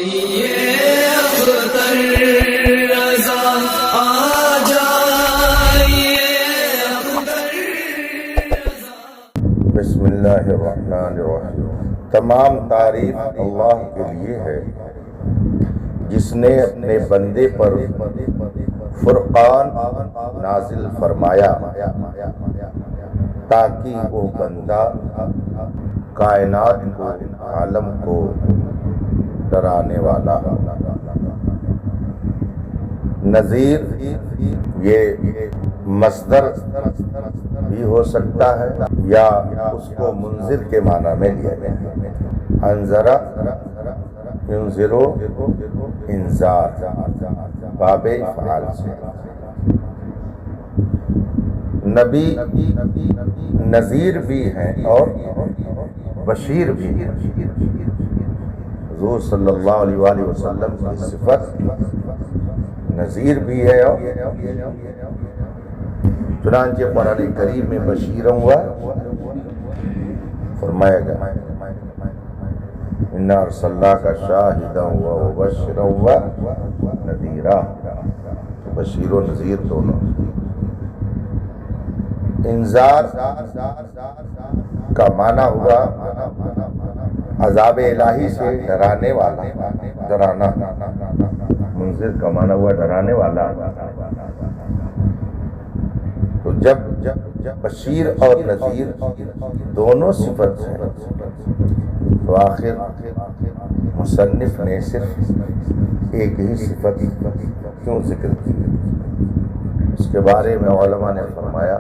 بسم اللہ الرحمن الرحیم۔ تمام تعریف اللہ کے لیے ہے جس نے اپنے بندے پر فرقان نازل فرمایا تاکہ وہ بندہ کائنات کو، عالم کو ڈرانے والا ہو۔ نذیر یہ مصدر بھی ہو سکتا ہے یا اس کو منذر کے معنی میں لیا گیا ہے۔ انذر ینذرو انذار باب افعال سے۔ نبی نذیر بھی ہیں اور بشیر بھی ہیں۔ حضور صلی اللہ علیہ وآلہ وسلم کی صفت نذیر بھی ہے اور چنانچہ قرآن کریم میں بشیرا ہوا فرمایا گیا انا ارسلناک شاہدا ومبشرا ونذیرا، بشیر و نذیر دونوں۔ انذار کا معنی ہوا عذاب الہی سے ڈرانے والا، ڈرانا۔ منذر کا معنی ہوا ڈرانے والا۔ تو جب بشیر اور نذیر دونوں صفت ہیں تو آخر مصنف نے صرف ایک ہی صفت کیوں ذکر کی؟ اس کے بارے میں علماء نے فرمایا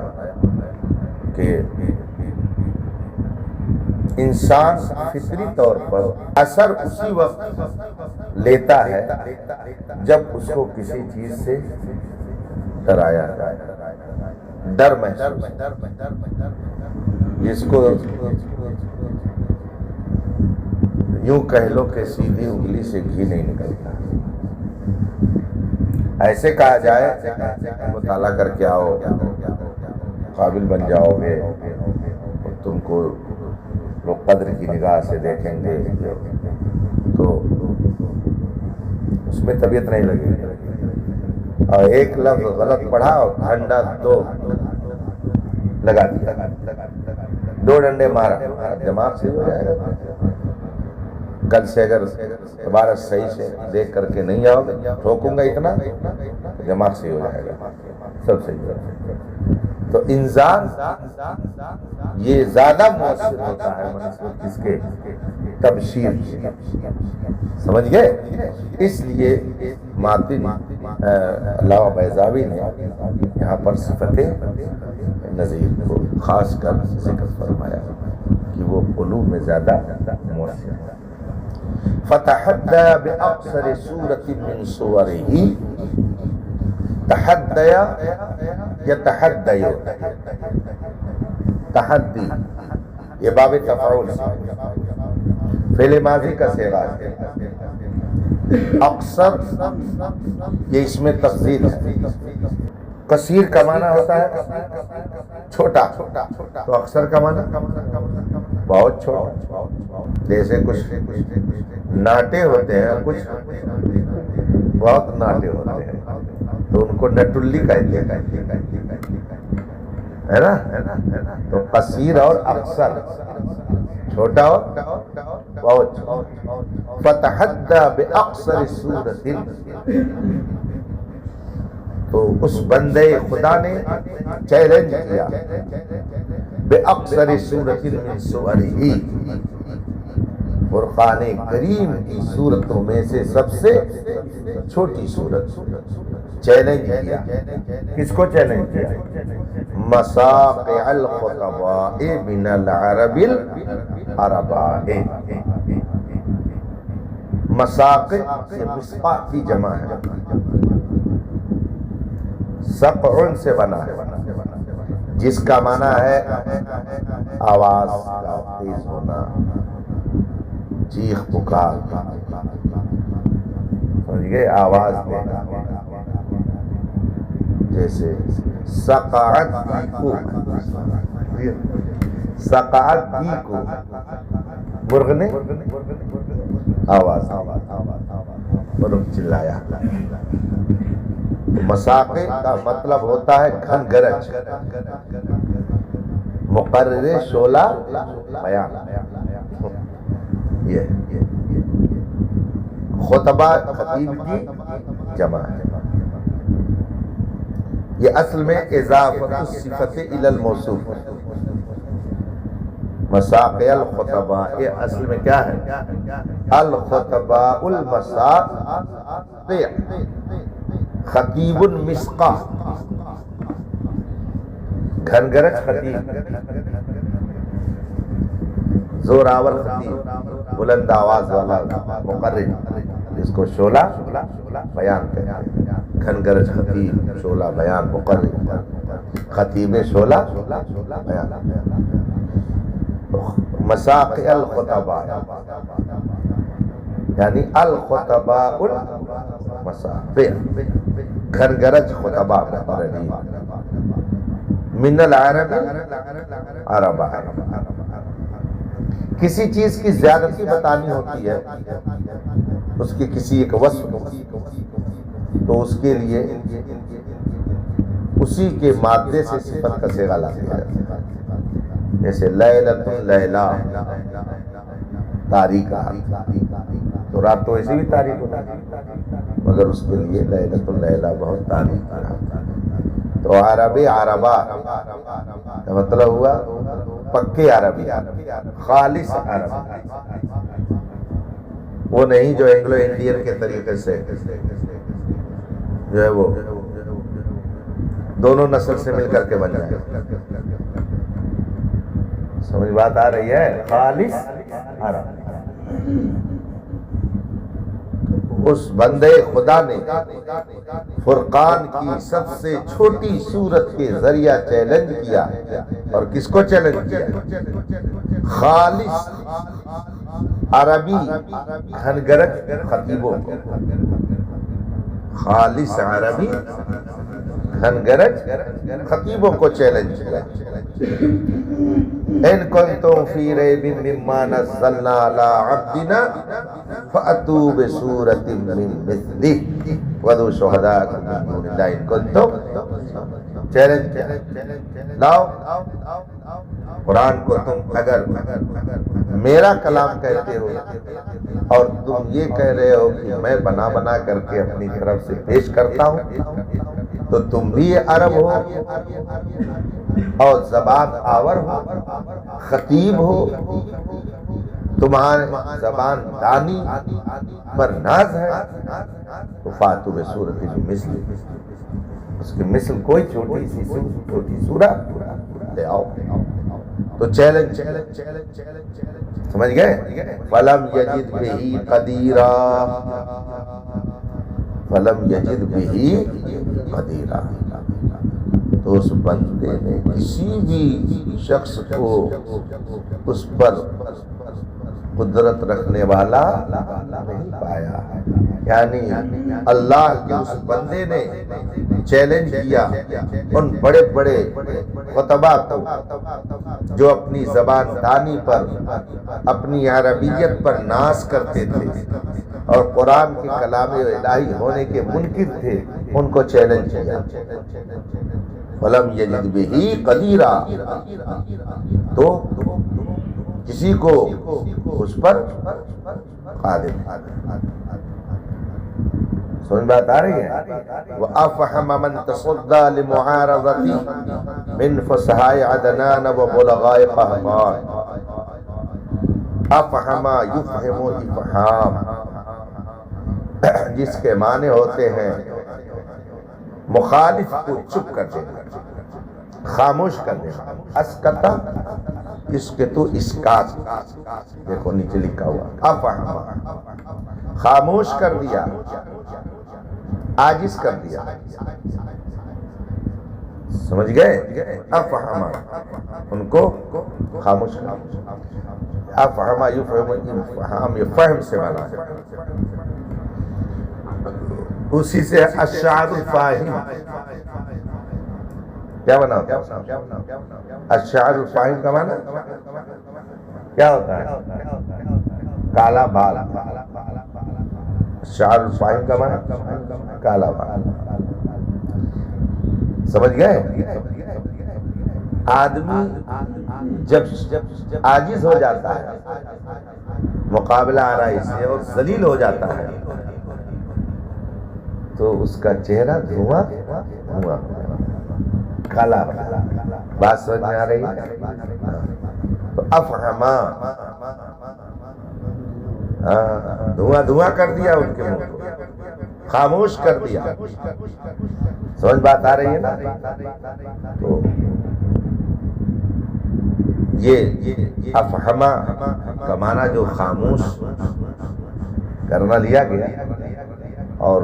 کہ انسان فطری طور پر اثر اسی وقت لیتا ہے جب اس کو کسی چیز سے ڈرایا جائے، ڈر محسوس، جس کو یوں کہہ لو کہ سیدھی انگلی سے گھی نہیں نکلتا۔ ایسے کہا جائے مطالعہ کر کے آؤ، قابل بن جاؤ گے، تم کو لوگ قدر کی نگاہ سے دیکھیں گے تو اس میں طبیعت نہیں لگے گی۔ اور ایک لفظ غلط پڑھا اور ڈنڈا دو لگا دیا، دو ڈنڈے مارا، دماغ سے ہو جائے گا۔ کل سے اگر عبارت صحیح سے دیکھ کر کے نہیں آؤ گے، ٹھوکوں گا اتنا، دماغ سے ہو جائے گا، سب صحیح ہے۔ تو انذار یہ زیادہ مؤثر ہوتا ہے منسوخ کس کے؟ تبشیر، سمجھ گئے؟ اس لیے ماتن علامہ بیضاوی نے یہاں پر صفت نذیر کو خاص کر ذکر فرمایا کہ وہ قلوب میں زیادہ مؤثر ہے۔ فتحدى بأقصر سورة من صوره، تحدیا یتحدی، تحدی یہ باب تفعول فعل ماضی کا صیغہ ہے۔ اقصر یہ اس میں تفضیل ہے۔ قصیر کا معنی ہوتا ہے چھوٹا، تو اقصر کا معنی بہت چھوٹا۔ جیسے کچھ ناٹے ہوتے ہیں، کچھ بہت ناٹے ہوتے ہیں تو ان کو نٹلی کہتے ہیں، ہے نا؟ تو قصیر اور اقصر، چھوٹا اور بہت چھوٹا۔ فتحدى بأقصر سورة، تو اس بندے خدا نے چیلنج کیا بأقصر سورة من سورہ، قرآن کریم کی صورتوں میں سے سب سے چھوٹی صورت چیلنج کیا۔ کس کو چیلنج کیا؟ مساقع الخطباء من العرب العرباء۔ مساقع سے مسقع کی جمع ہے، سقع سے بنا ہے، جس کا معنی ہے آواز کا تیز ہونا، چیخ پکار، سمجھ گئے؟ آواز دینا، جیسے سقعت دیکو، سقعت دیکو، مرغ نے آواز، اور چلایا. مساقے کا مطلب ہوتا ہے گھن گرج، مقرر شعلہ بیان. یہ خطبہ خطیب کی جمع ہے. یہ اصل میں اضافت الصفت الی الموصوف. مساقی الخطباء یہ اصل میں کیا ہے؟ الخطباء المساقی، خطیب مسقا، گھن گرج خطیب، زور آور خطیب، بلند آواز والا مقرر، جس کو شعلہ بیان کہتے ہیں. گھن گرج خطیب، شعلہ بیان مقرر، خطیب شعلہ بیان. مساقی الخطباء یعنی الخطباء المساقی، گھن گرج خطباء مقررین. من العرب عربا، کسی چیز کی زیادتی بتانی ہوتی ہے، اس کی کسی ایک وصف تو اس کے لیے اسی کے مادے سے صفت کا صیغہ لاتے ہیں. جیسے لیلۃ اللیلہ، تاریک رات، تو رات تو ایسے بھی تاریک ہوتی ہے، مگر اس کے لیے لیلۃ اللیلہ بہت تاریک رات. تو عربی عربا کا مطلب ہوا پکے عربی، خالص عربی، وہ نہیں جو اینگلو انڈین کے طریقے سے جو ہے وہ دونوں نسل سے مل کر کے بن جائے. سمجھ بات آ رہی ہے؟ خالص عرب. اس بندے خدا نے فرقان کی سب سے چھوٹی صورت کے ذریعہ چیلنج کیا. اور کس کو چیلنج کیا؟ خالص عربی گھن گرج خطیبوں کو. خالص عربی گھن گرج خطیبوں کو چیلنج کیا. ان کنتم فی ریب مما نزلنا علی عبدنا فأتوا بسورۃ من مثلہ وادعوا شہداءکم من دون اللہ ان کنتم. چیلنج کیا؟ لاؤ قرآن کو تم اگر میرا کلام کہتے ہو اور تم یہ کہہ رہے ہو کہ میں بنا بنا کر کے اپنی طرف سے پیش کرتا ہوں، تو تم بھی عرب ہو اور زبان آور ہو، خطیب ہو، تمہارے زبان دانی پر ناز ہے، تو فاتوا بسورۃ من مثلہ، اس کے مثل کوئی چھوٹی سورت لے آؤ. تو چیلنج سمجھ گئے؟ فلم یجد بہ قدیرا، فلم یجد بہ قدیرا. تو اس بندے نے کسی بھی شخص کو اس پر قدرت رکھنے والا نہیں پایا. یعنی اللہ کے اس بندے نے چیلنج کیا ان بڑے بڑے خطباء کو جو اپنی زبان دانی پر، اپنی عربیت پر ناز کرتے تھے اور قرآن کے کلام الہی ہونے کے منکر تھے، ان کو چیلنج کیا. فلم یجد بہ قدیرا، تو کسی کو اس پر قادر. سمجھ بات آ رہی ہے؟ وَأَفْحَمَ مَنْ تَصَدَّى لِمُعَارَضَتِهِ مِنْ فُصَحَاءِ عَدْنَانَ وَبُلَغَاءِ قَهْطَانَ. افہم یفہم افہام، جس کے معنی ہوتے ہیں مخالف کو چپ کر دینا، خاموش کر دینا. اسکتا اس کے تو اسکات، دیکھو نیچے لکھا ہوا افہم، خاموش کر دیا، عاجز کر دیا. سمجھ گئے؟ افہم ان کو خاموش کر دیا. افہم یفہم افہام، یہ فہم سے بنا ہے. اسی سے الشعر الفاہم کیا بنا ہوتا ہے؟ الشعر الفاہم کا معنی کیا ہوتا ہے؟ کالا بال. شعر الفاہم کا معنی کالا بال. سمجھ گئے؟ آدمی جب عاجز ہو جاتا ہے مقابلہ آرائی سے اور ذلیل ہو جاتا ہے تو اس کا چہرہ دھواں دھواں کالا بات سمجھ میں آ رہی ہے؟ تو افہما دھواں دھواں کر دیا ان کے منہ کو، خاموش کر دیا. سمجھ بات آ رہی ہے نا؟ تو یہ افہما کا معنی جو خاموش کرنا لیا گیا، اور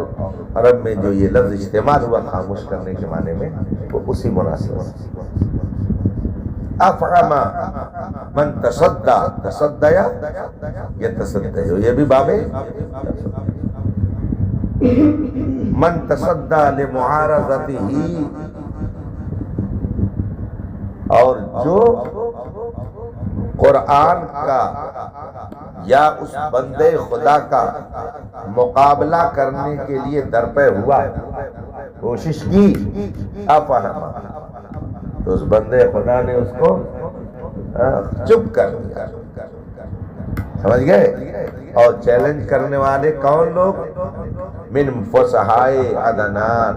عرب میں جو یہ لفظ استعمال ہوا خاموش کرنے کے معنی میں وہ اسی مناسبت سے. افہما من تصدی، تصدیا یتصدی، یہ بھی باب من تصدی لمعارضتہ، اور جو قرآن کا یا اس بندے خدا کا مقابلہ کرنے کے لیے درپے ہوا، کوشش کی، افہما، تو اس بندے خدا نے اس کو چپ کر دیا. سمجھ گئے؟ اور چیلنج کرنے والے کون لوگ؟ من فصحائے عدنان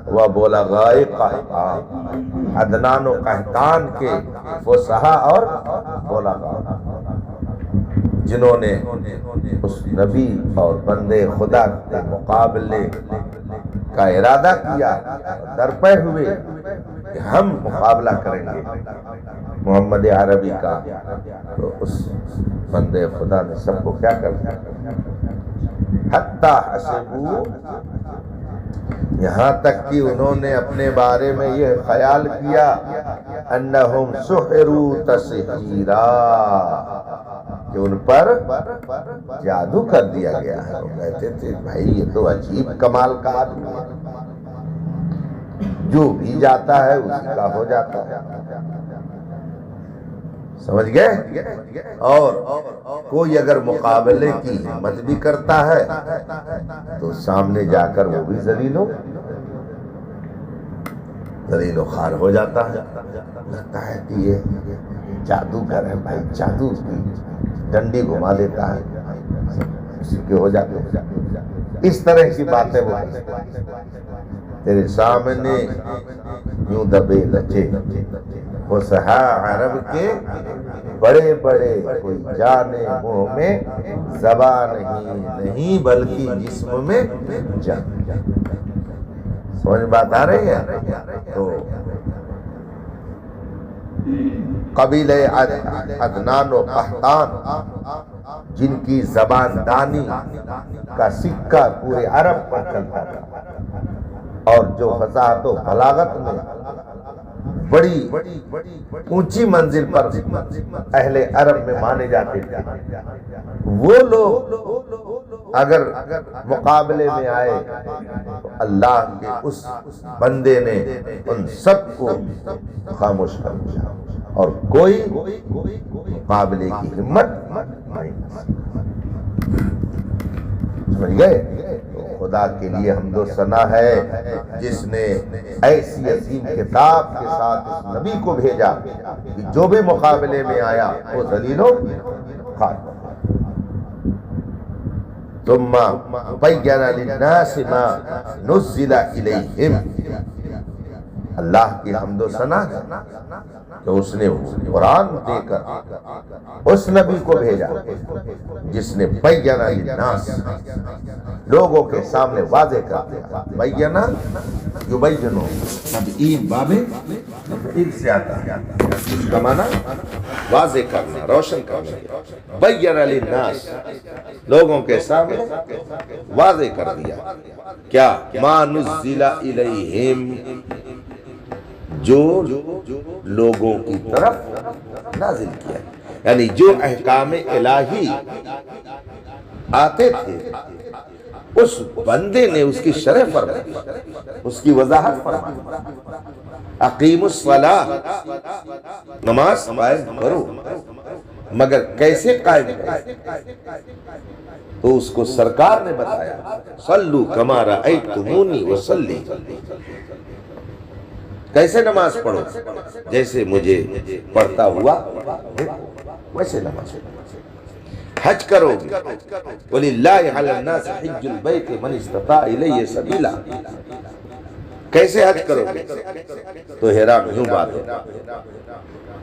و بلغائے قحطان، عدنان و قحطان کے فصحا اور بلغا، جنہوں نے اس نبی اور بندے خدا کے مقابلے کا ارادہ کیا، درپے ہوئے کہ ہم مقابلہ کریں گے محمد عربی کا. تو اس بندے خدا نے سب کو کیا کر دیا؟ حتی حسبو، یہاں تک کہ انہوں نے اپنے بارے میں یہ خیال کیا، انہم سحروا تسحیرا، کہ ان پر جادو کر دیا گیا ہے. وہ کہتے تھے بھائی یہ تو عجیب کمال کا آدمی ہے، جو بھی جاتا ہے اسی کا ہو جاتا ہے. سمجھ گئے؟ اور کوئی اگر مقابلے کی ہمت بھی کرتا ہے تو سامنے جا کر وہ بھی ذلیل و خوار ہو جاتا ہے. لگتا ہے کہ یہ جادوگر ہے بھائی، جادو کی ڈنڈی گھما دیتا ہے، اسی کے ہو جاتے. اس طرح کی باتیں وہ تیرے سامنے یوں دبے لچے. فصحا عرب کے بڑے بڑے، کوئی جانے منہ میں زبان نہیں بلکہ جسم میں جان. سمجھ بات آ رہی ہے؟ تو قبیلہ عدنان و قحطان، جن کی زبان دانی کا سکہ پورے عرب پر چلتا تھا، اور جو فصاحت و بلاغت میں بڑی اونچی منزل پر اہل عرب میں مانے جاتے تھے، وہ لوگ اگر مقابلے میں آئے تو اللہ کے اس بندے نے ان سب کو خاموش کر دیا، اور کوئی مقابلے کی ہمت نہیں. سمجھ گئے؟ خدا کے لیے حمد و ثنا ہے جس نے ایسی عظیم کتاب کے ساتھ اس نبی کو بھیجا کہ جو بھی مقابلے میں آیا وہ ذلیل و خوار. ثم بین للناس ما نزل الیہم، اللہ کی حمد و ثنا کہ اس نے قرآن دے کر اس نبی کو بھیجا جس نے بین للناس، لوگوں کے سامنے واضح کر دیا. بینا یبینو، تبیین باب تبیین سے آتا ہے، اس کا معنی واضح کرنا، روشن کرنا. بین للناس، لوگوں کے سامنے واضح کر دیا. کیا؟ ما نزل الیہم، جو لوگوں کی طرف نازل کیا، یعنی جو احکام الہی آتے تھے اس بندے نے اس کی شرح فرمائی، اس کی وضاحت فرمائی. اقیم الصلاۃ، نماز قائم کرو، مگر کیسے قائم کرو؟ تو اس کو سرکار نے بتایا صلو کما رأیتمونی وصلی، کیسے نماز پڑھو؟ جیسے مجھے پڑھتا ہوا ویسے نماز پڑھو۔ حج کرو گے وَلِلَّهِ عَلَى النَّاسِ حِجُّ الْبَيْتِ مَنِ اسْتَطَاعَ إِلَيْهِ سَبِيلًا، کیسے حج کرو گے؟ تو حرام یوں بات ہے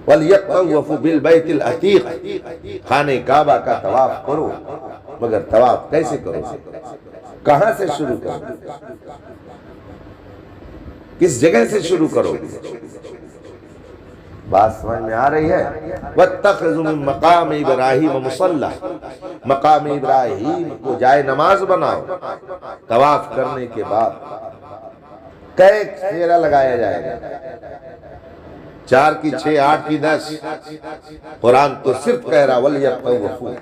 وَلْيَطَّوَّفُ بِالْبَيْتِ الْعَتِيقِ، خانہ کعبہ کا طواف کرو، مگر طواف کیسے کرو؟ کہاں سے شروع کرو؟ کس جگہ سے شروع کرو؟ بات سمجھ میں آ رہی ہے؟ وَاتَّخِذُوا مِن مَقَامِ إِبْرَاهِيمَ مُصَلًّى، مقام ابراہیم کو جائے نماز بناؤ۔ طواف کرنے کے بعد کئے پھیرا لگایا جائے گا، 4 کی 6 8 کی 10، قرآن تو صرف کہہ رہا وَلْيَطَّوَّفُوا،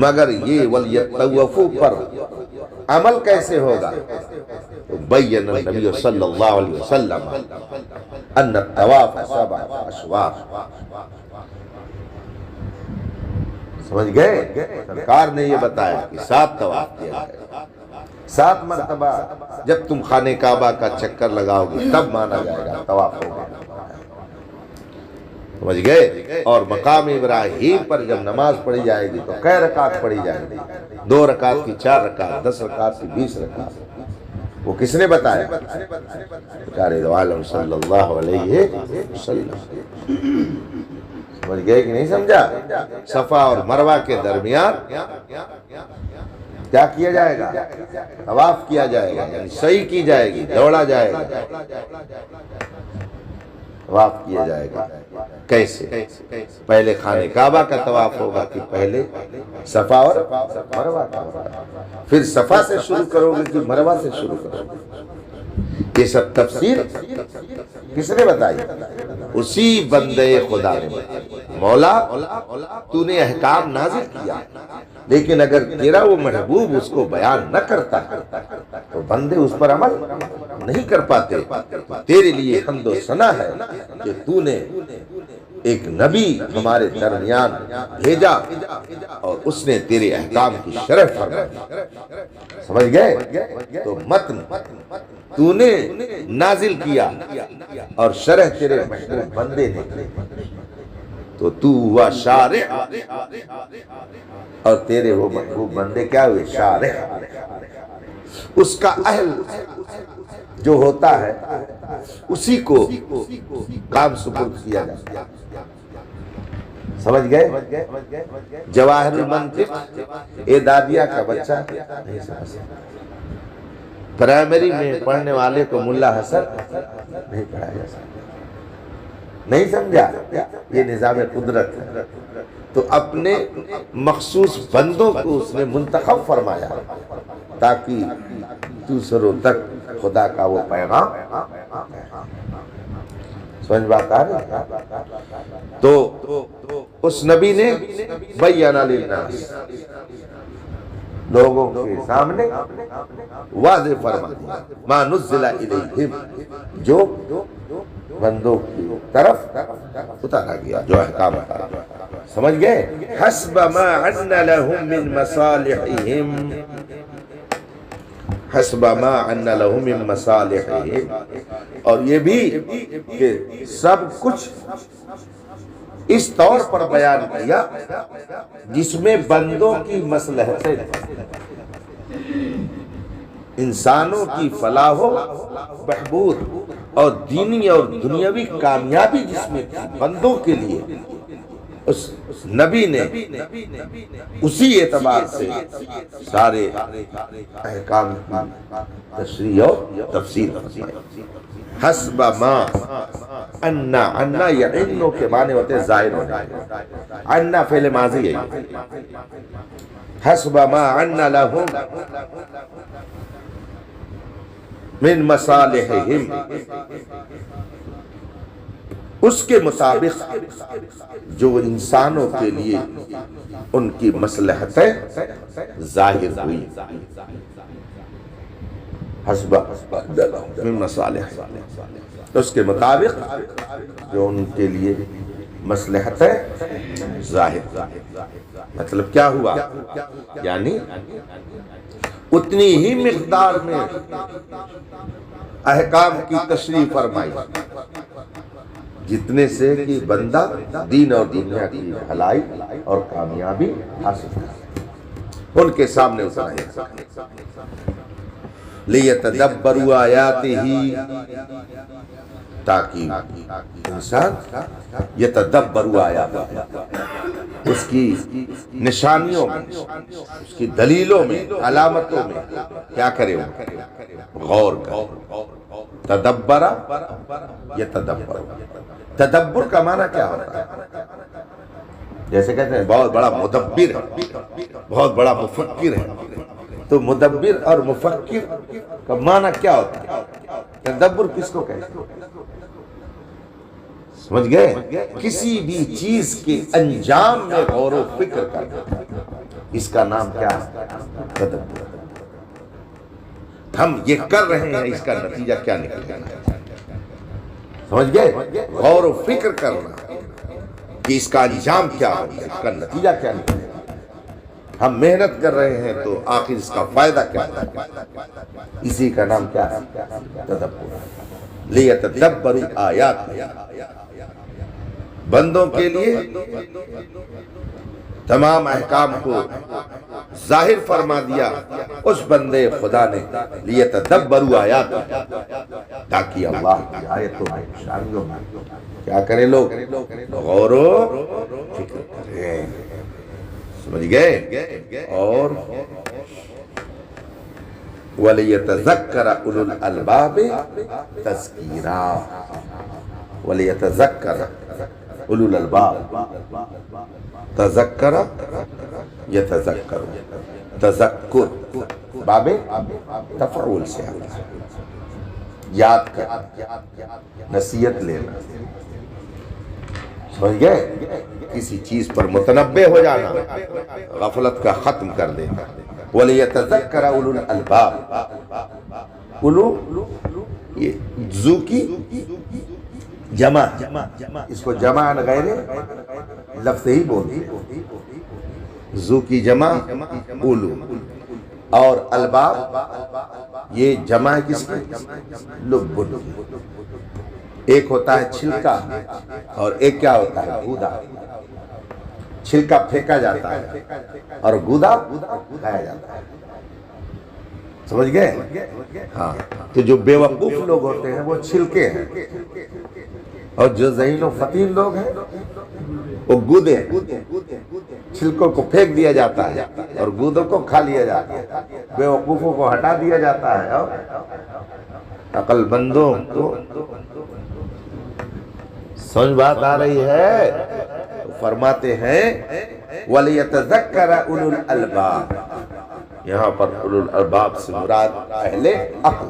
مگر یہ وَلْيَطَّوَّفُوا پر عمل کیسے ہوگا؟ بین النبی صلی اللہ علیہ وسلم ان الطواف 7 اشواط، سمجھ گئے؟ سرکار نے یہ بتایا کہ 7 طواف کیا جائے، 7 مرتبہ جب تم خانہ کعبہ کا چکر لگاؤ گے تب مانا جائے گا طواف ہو گیا، سمجھ گئے؟ اور مقام ابراہیم پر جب نماز پڑھی جائے گی تو کئی رکعت پڑھی جائے گی؟ 2 رکعت کی 4 رکعت، 10 رکعت کی 20 رکعت۔ وہ کس نے بتایا؟ سرکار دو عالم صلی اللہ علیہ وسلم۔ سمجھ گئے کہ نہیں سمجھا؟ صفا اور مروہ کے درمیان کیا کیا جائے گا؟ طواف کیا جائے گا، یعنی سعی کی جائے گی، دوڑا جائے گا، طواف کیا جائے گا۔ کیسے؟ پہلے خانہ کعبہ کا طواف ہوگا کہ پہلے صفا اور مروہ کا ہوگا؟ پھر صفا سے شروع کرو گے کہ مروہ سے شروع کرو گے؟ یہ سب تفسیر کس نے بتائی؟ اسی بندے خدا نے بتائی۔ مولا تو نے احکام نازل کیا، لیکن اگر تیرا وہ محبوب اس کو بیان نہ کرتا تو بندے اس پر عمل نہیں کر پاتے۔ تیرے لیے حمد و ثنا ہے کہ تو نے ایک نبی ہمارے درمیان بھیجا اور اس نے تیرے احکام کی شرح فرمائی، سمجھ گئے؟ تو متن تو نے نازل کیا اور شرح تیرے محبوب بندے نے کی، تو تو ہوا شارح اور تیرے وہ محبوب بندے کیا ہوئے؟ شارح۔ اس کا اہل جو ہوتا ہے اسی کو کام سپرد کیا جاتا ہے، سمجھ گئے؟ جواہر المنطق اعدادیہ کا بچہ نہیں سمجھ سکتا، پرائمری میں پڑھنے والے کو ملا حسن نہیں پڑھایا جا سکتا، نہیں سمجھا؟ یہ نظام قدرت ہے۔ تو اپنے مخصوص بندوں کو اس نے منتخب فرمایا تاکہ دوسروں تک خدا کا وہ پیغام، سمجھ بات آ رہی؟ تو اس نبی نے بیان للناس، لوگوں کے سامنے واضح فرما دیا ما نزل الیہم، جو بندوں کی طرف اتارا گیا، جو احکام اتارا گیا، سمجھ گئے؟ حسب ما عن لهم من مصالحہم، حسب ما عن لهم من مصالحہم، اور یہ بھی کہ سب کچھ اس طور پر بیان کیا جس میں بندوں کی مصلحتیں، انسانوں کی فلاح و بہبود اور دینی اور دنیاوی کامیابی جس میں تھی بندوں کے لیے، اس نبی نے اسی اعتبار سے سارے احکام کی تشریح اور تفسیر فرمائی۔ حسب ما انا یعنو کے معنی ہوتے ہیں ظاہر ہونے، انا فعل ماضی ہے، حسب ما انا لہم من مصالحہم، اس کے مطابق جو انسانوں کے لیے ان کی مصلحتیں ظاہر ہوئی، حسب من مصالح، اس کے مطابق جو ان کے لیے مصلحت ظاہر. مطلب کیا ہوا؟ یعنی اتنی ہی مقدار میں احکام کی تشریح فرمائی جتنے سے کہ بندہ دین اور دنیا کی بھلائی اور کامیابی حاصل کرے. ان کے سامنے اتنا ہے لیتدبروا آیاتہ، تاکہ انسان یتدبروا آیاتہ، اس کی نشانیوں میں، اس کی دلیلوں میں، علامتوں میں کیا کرے؟ غور کرے. تدبر یتدبر. تدبر کا معنی کیا ہوتا ہے؟ جیسے کہتے ہیں بہت بڑا مدبر ہے، بہت بڑا مفکر ہے. تو مدبر اور مفکر کا معنی کیا ہوتا ہے؟ تدبر کس کو کہتے ہیں؟ سمجھ گئے؟ کسی بھی چیز کے انجام میں غور و فکر کرنا، اس کا نام کیا ہے؟ تدبر. ہم یہ کر رہے ہیں، اس کا نتیجہ کیا نکلے گا؟ سمجھ گئے؟ غور و فکر کرنا کہ اس کا انجام کیا ہوگا، اس کا نتیجہ کیا نکلے گا. ہم محنت کر رہے ہیں تو آخر اس کا فائدہ کیا ہے؟ اسی کا نام کیا ہے؟ تدبر. لیتدبروا آیات، بندوں کے لیے تمام احکام کو ظاہر فرما دیا اس بندے خدا نے، لیتدبروا آیات، تاکہ اللہ کی آیتوں میں، نشانیوں میں کیا کرے؟ لوگ غور و فکر کریں. سمجھ گئے؟ اور وَلِيَتَذَكَّرَ أُولُو الْأَلْبَابِ تَذْكِيرًا. وَلِيَتَذَكَّرَ أُولُو الْأَلْبَابِ. تذکر یتذکر، تذکر باب تفعول سے آتا ہے، یاد کر، نصیحت لینا. سمجھ گئے؟ کسی چیز پر متنبہ ہو جانا، غفلت کا ختم کر دینا. وَلِيَتَذَكَّرَ أُولُو الْأَلْبَابِ. اولو یہ ذو کی جمع، اس کو جمع غیر لفظ ہی بولتے ہیں. ذو کی جمع اولو، اور الباب یہ جمع ہے کس کی؟ لب. ایک ہوتا ہے چھلکا اور ایک کیا ہوتا ہے؟ گودا. چھلکا پھینکا جاتا ہے اور گودا کھایا جاتا ہے. سمجھ گئے؟ ہاں. تو جو بے وقوف لوگ ہوتے ہیں وہ چھلکے ہیں، اور جو ذہین و فطین لوگ ہیں وہ گودے ہیں. چھلکوں کو پھینک دیا جاتا ہے اور گودوں کو کھا لیا جاتا ہے. بے وقوفوں کو ہٹا دیا جاتا ہے اور عقل مندوں کو. سمجھ بات آ رہی ہے؟ تو فرماتے ہیں وَلِيَتَذَكَّرَ أُولُو الْأَلْبَابِ. یہاں پر اولو الالباب سے مراد اہل عقل.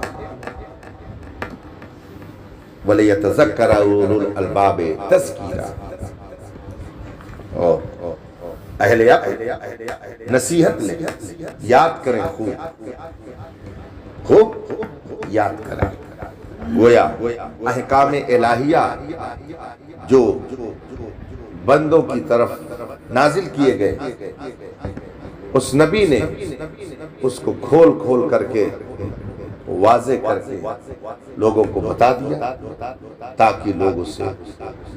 وَلِيَتَذَكَّرَ أُولُو الْأَلْبَابِ تَذْكِيرًا. اور اہل عقل نصیحت لیں، یاد کریں، خوب یاد کریں. گویا احکام الہیہ جو بندوں کی طرف نازل کیے گئے، اس نبی نے اس کو کھول کھول کر کے واضح کر کے لوگوں کو بتا دیا تاکہ لوگ اس سے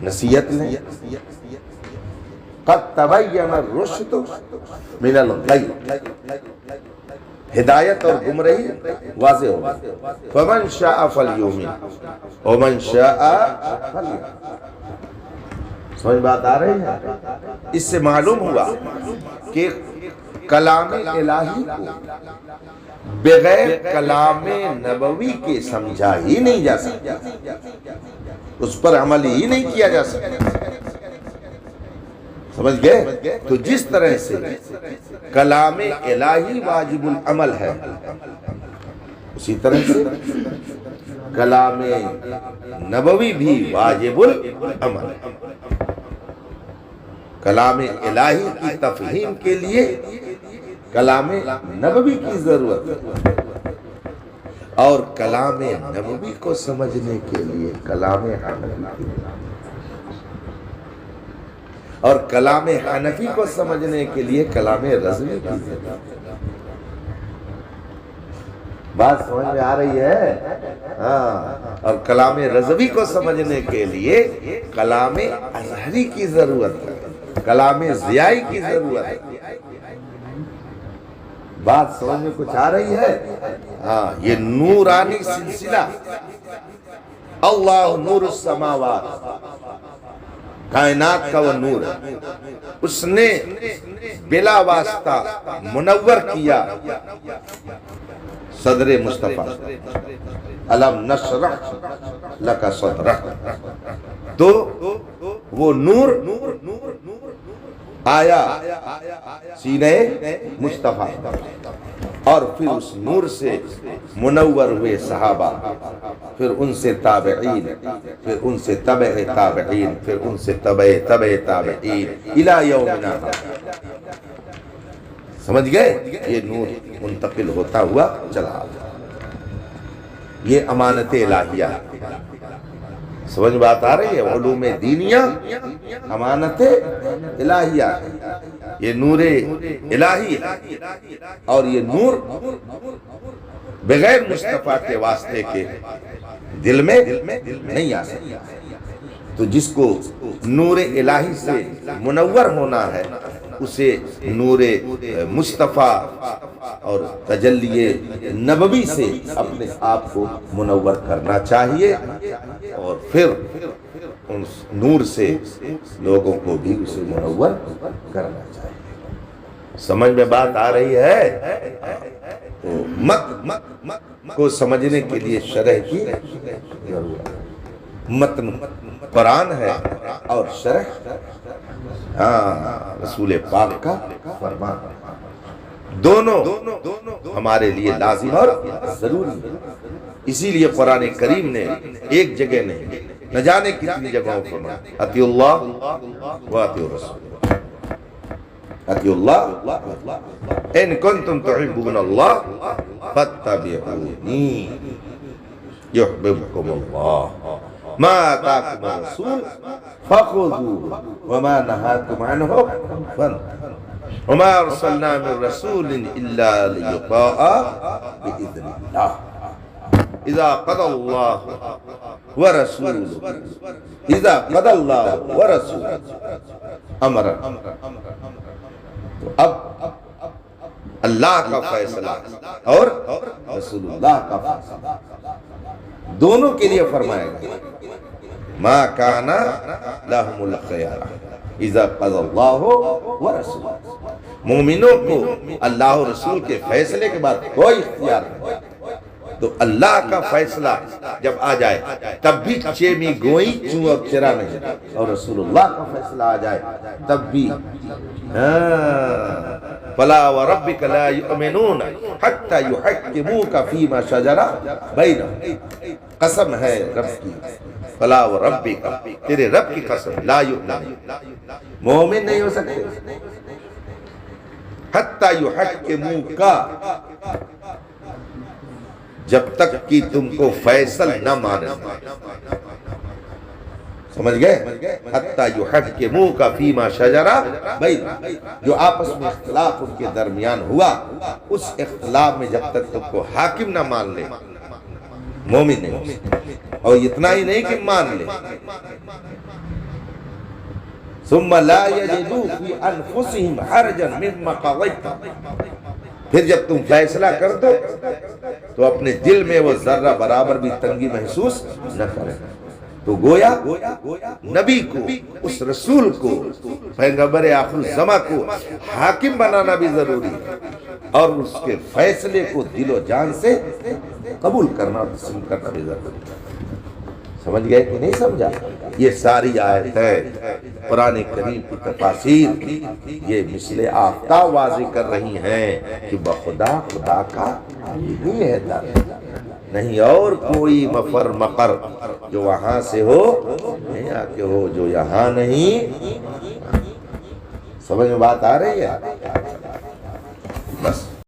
نصیحت لیں. قد تبین الرشد من الغی، ہدایت اور گمراہی واضح ہوگا. فمن شاء فلیؤمن ومن شاء فلیکفر. سمجھ بات آ رہی ہے؟ اس سے معلوم ہوا کہ کلام الہی کو بغیر کلام نبوی کے سمجھا ہی نہیں جا سکتا، اس پر عمل ہی نہیں کیا جا سکتا. سمجھ گئے؟ تو جس طرح سے کلام الہی واجب العمل ہے، اسی طرح سے کلام نبوی بھی واجب العمل ہے. کلام الہی کی تفہیم کے لیے کلام نبوی کی ضرورت ہے، اور کلام نبوی کو سمجھنے کے لیے کلام حنفی. اور کلام حنفی کو سمجھنے کے لیے کلام رضوی کی ضرورت ہے۔ بات سمجھ میں آ رہی ہے؟ ہاں، اور کلام رضوی کو سمجھنے کے لیے کلام ازہری کی ضرورت ہے، کلام ضیائی کی ضرورت ہے۔ بات سمجھ میں کچھ آ رہی ہے؟ ہاں، یہ نورانی سلسلہ، اللہ نور السماوات، کائنات کا وہ نور ہے، اس نے بلا واسطہ منور کیا صدر مصطفیٰ، الم نشرح لک صدرک، تو وہ نور آیا سینے مصطفیٰ، اور پھر اس نور سے منور ہوئے صحابہ، پھر ان سے تابعین، پھر ان سے تبع تابعین، پھر ان سے تبع تابعین الی یومنا۔ سمجھ گئے؟ یہ نور منتقل ہوتا ہوا چلا، یہ امانت الہیہ۔ سمجھ بات آ رہی ہے؟ علوم دینیہ امانت الہیہ، یہ نور الہی ہے، اور یہ نور بغیر مصطفیٰ کے واسطے کے دل میں نہیں آ سکتا۔ تو جس کو نور الہی سے منور ہونا ہے، اسے نور مصطفیٰ اور تجلی نبوی سے اپنے آپ کو منور کرنا چاہیے، اور پھر ان نور سے لوگوں کو بھی اسے منور کرنا چاہیے۔ سمجھ میں بات آ رہی ہے؟ تو متن کو سمجھنے کے لیے شرح کی ضرورت ہے۔ متن قرآن ہے اور شرح رسول پاک کا فرمان، دونوں ہمارے لیے لازم اور ضروری ہے۔ اسی لیے قرآن کریم نے ایک جگہ نہیں، نہ جانے کتنی جگہوں فرمایا اطیعوا اللہ و اطیعوا الرسول، اطیعوا اللہ ان کنتم تحبون اللہ فاتبعونی یحببکم اللہ ما آتاکم الرسول فخذوه وما نهاکم عنہ فانتہوا وما ارسلنا من رسول الا لیطاع بإذن اللہ اذا قضى اللہ ورسولہ اذا قضى اللہ ورسولہ امرا۔ تو اب اللہ کا فیصلہ اور رسول اللہ کا فیصلہ دونوں کے لیے فرمایا گیا، ما کان لہم الخیارہ اذا قضى اللہ ورسولہ۔ مومنوں کو اللہ و رسول کے فیصلے کے بعد کوئی اختیار نہیں، تو اللہ کا فیصلہ جب آ جائے تب بھی چیمی گوئی چوں اور چرا نہیں، اور رسول اللہ کا فیصلہ آ جائے تب بھی فلا وربک لا یؤمنون حتی یحکموک فیما شجر بینہم۔ قسم ہے رب کی، فلا وربک، تیرے رب کی قسم، لا یؤمنون، مومن نہیں ہو سکتے حتی یحکموک، جب تک کہ تم کو فیصل نہ مانے۔ سمجھ گئے؟ حتی یحکموک فیما شجر بینہم، جو آپس میں اختلاف ان کے درمیان ہوا، اس اختلاف میں جب تک تم کو حاکم نہ مان لے، مومن نہیں ہو سکتے۔ اور اتنا ہی نہیں کہ مان لے، ثم لا یجدوا فی انفسہم حرجا مما قضیت، پھر جب تم فیصلہ کر دو تو اپنے دل میں وہ ذرہ برابر بھی تنگی محسوس نہ کرے۔ تو گویا نبی کو، اس رسول کو، پیغمبر آخر الزماں کو حاکم بنانا بھی ضروری ہے، اور اس کے فیصلے کو دل و جان سے قبول کرنا اور تسلیم کرنا بھی ضروری ہے۔ سمجھ گئے کہ نہیں سمجھا؟ یہ ساری آیت ہے قرآن کریم کی تفاسیر، یہ مثل آفتاب واضح کر رہی ہیں کہ بخدا خدا کا یہی ہے در، نہیں اور کوئی مفر مقر جو وہاں سے ہو یہاں کے ہو، جو یہاں نہیں۔ سمجھ میں بات آ رہی ہے؟ بس